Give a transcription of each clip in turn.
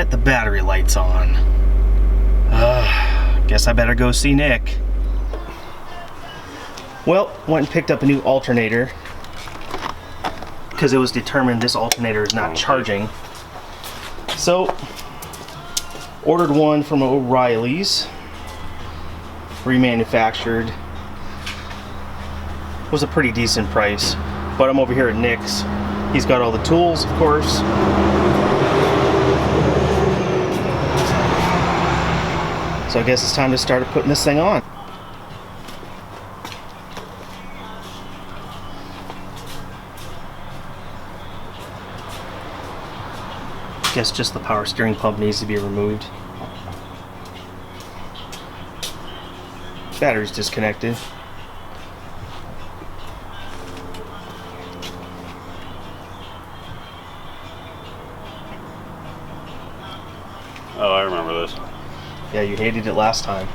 got the battery lights on. Guess I better go see Nick. Well, went and picked up a new alternator because it was determined this alternator is not charging. So, ordered one from O'Reilly's, remanufactured. Was a pretty decent price, but I'm over here at Nick's. He's got all the tools, of course. So I guess it's time to start putting this thing on. Guess just the power steering pump needs to be removed. Battery's disconnected. Oh, I remember this. Yeah, you hated it last time.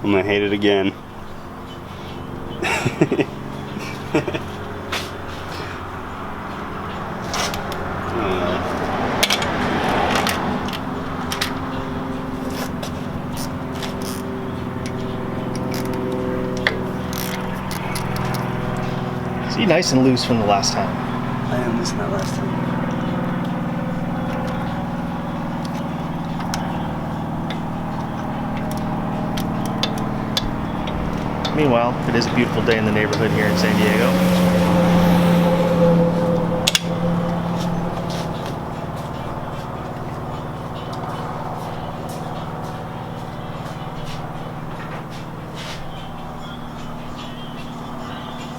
I'm gonna hate it again. See, nice and loose from the last time. I am missing that last time. Meanwhile, it is a beautiful day in the neighborhood here in San Diego.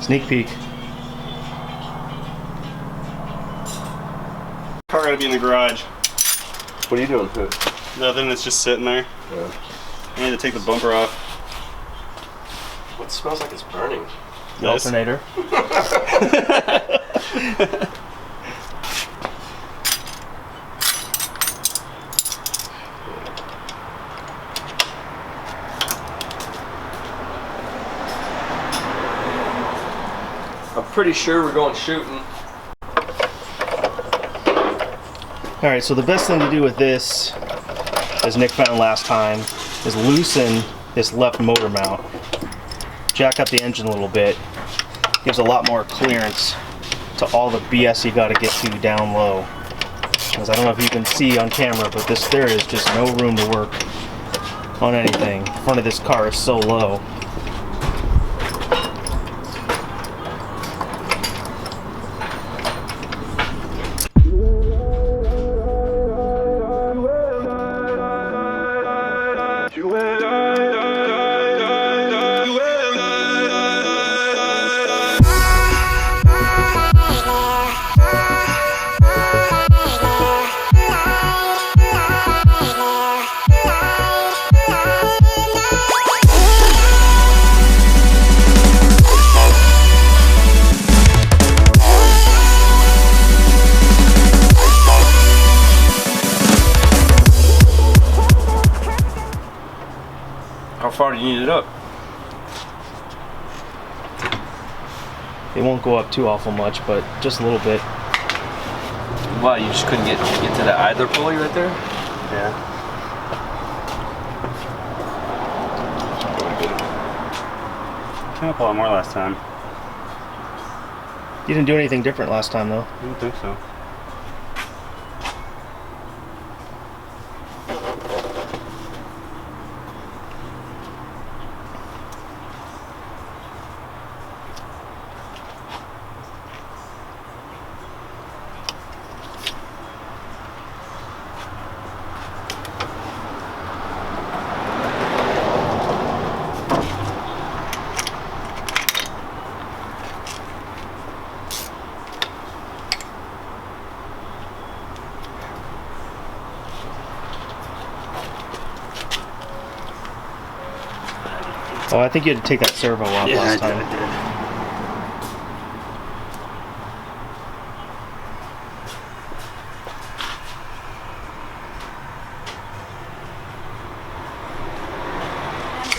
Sneak peek. Car gotta be in the garage. What are you doing to it? Nothing, it's just sitting there. Yeah. I need to take the bumper off. What smells like it's burning? The alternator. I'm pretty sure we're going shooting. Alright, so the best thing to do with this, as Nick found last time, is loosen this left motor mount. Jack up the engine a little bit. Gives a lot more clearance to all the BS you gotta get to down low. Because I don't know if you can see on camera, but there is just no room to work on anything. The front of this car is so low. How far do you need it up? It won't go up too awful much, but just a little bit. Why, you just couldn't get to the idler pulley right there? Yeah. Can't pull out more last time. You didn't do anything different last time, though. I don't think so. Oh, I think you had to take that servo off last time. I did.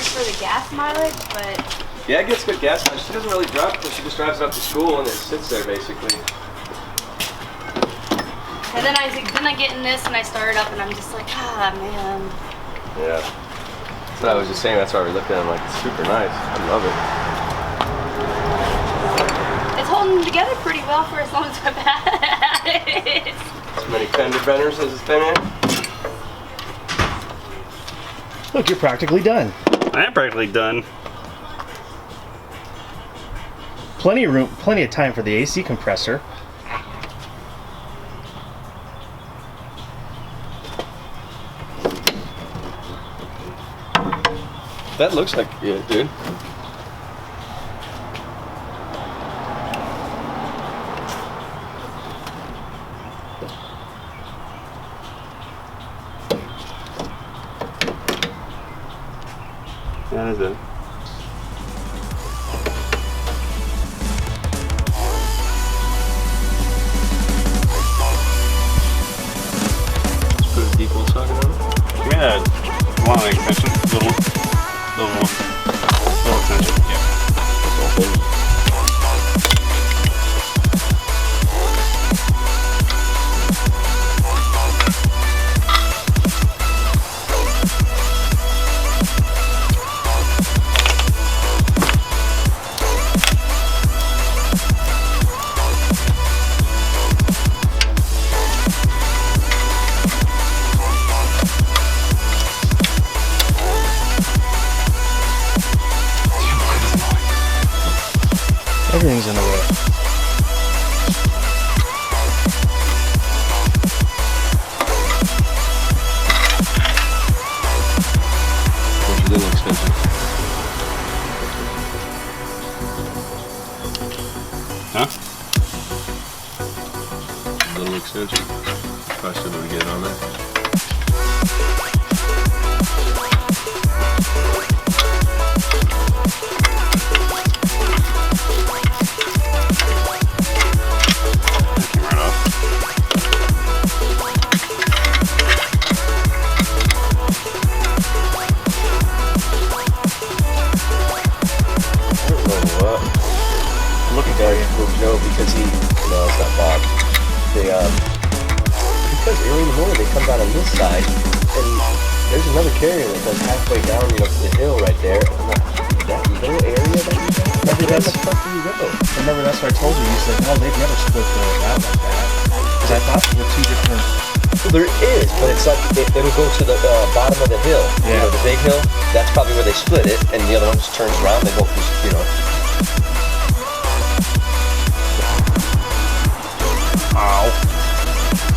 For the gas mileage, but Yeah, it gets good gas mileage. She doesn't really drive because she just drives it up to school and it sits there basically. And then I get in this and I start it up and I'm just like, ah, man. Yeah. That's what I was just saying. That's why we looked at it. I'm like, it's super nice. I love it. It's holding together pretty well for as long as I've had it. As many fender benders as it's been in. Look, you're practically done. I am practically done. Plenty of room, plenty of time for the AC compressor. That looks like it, dude. Yeah, that's it. Just put a deep hole socket on it. Yeah, long extension. Little extension. Yeah. Everything's in the way. Where's your little extension? Huh? Little extension. Probably should be able to get it on there. That came right off. I don't know what. Looking at Joe because he, no, it's not Bob. They, because early in the morning they come down on this side, and there's another carrier that goes halfway down, you know, to the hill right there. And I'm like, that little area that you got? Maybe Where that's- the fuck do you go? Remember, that's what I told you. You said, no, they've never split the route like that. Because I thought there were two different. Well, there is, but it's like it'll go to the bottom of the hill. You Yeah. know, the big hill. That's probably where they split it, and the other one just turns around. They both just, you know.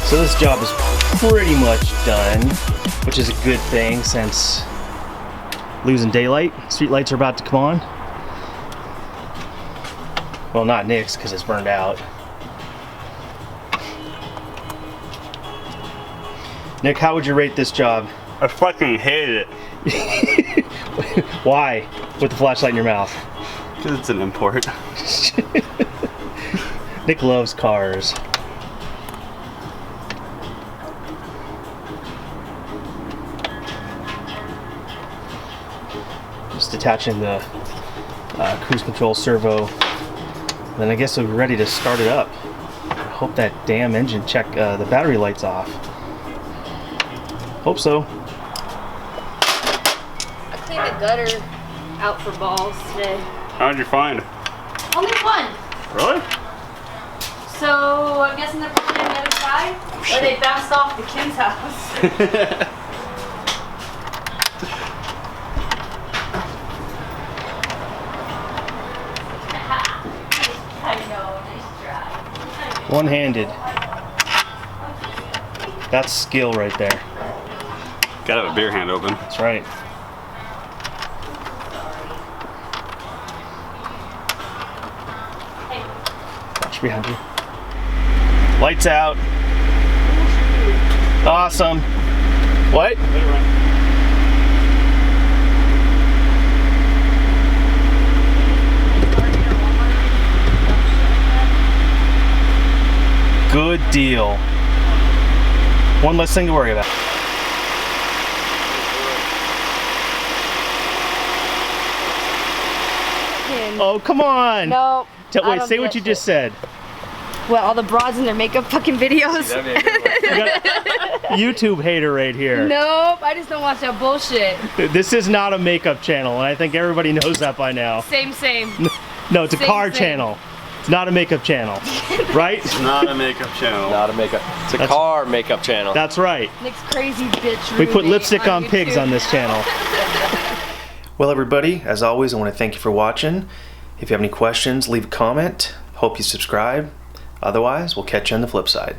So this job is pretty much done, which is a good thing since losing daylight. Street lights are about to come on. Well, not Nick's because it's burned out. Nick, how would you rate this job? I fucking hated it. Why? With the flashlight in your mouth. Because it's an import. Nick loves cars. Just detaching the cruise control servo. Then I guess we're ready to start it up. I hope that damn engine check the battery light's off. Hope so. I cleaned the gutter out for balls today. How'd you find? Only one. Really? So I'm guessing they're probably on the other side, or they bounced off the Kim's house. I know, nice try. One-handed. That's skill right there. Gotta have a beer hand open. That's right. Should be behind you. Lights out. Awesome. What? Good deal. One less thing to worry about. Oh, come on. Nope. Wait, say what you just said. What, all the broads in their makeup fucking videos? That'd be a good one. We got YouTube hater right here. Nope, I just don't watch that bullshit. This is not a makeup channel, and I think everybody knows that by now. Same. No, it's a Same, car same. channel. It's not a makeup channel, right? Not a makeup channel. Not a makeup. It's a That's- car makeup channel. That's right. Nick's crazy bitch. We put roommate lipstick on pigs YouTube. on this channel. Well, everybody, as always, I want to thank you for watching. If you have any questions, leave a comment. Hope you subscribe. Otherwise, we'll catch you on the flip side.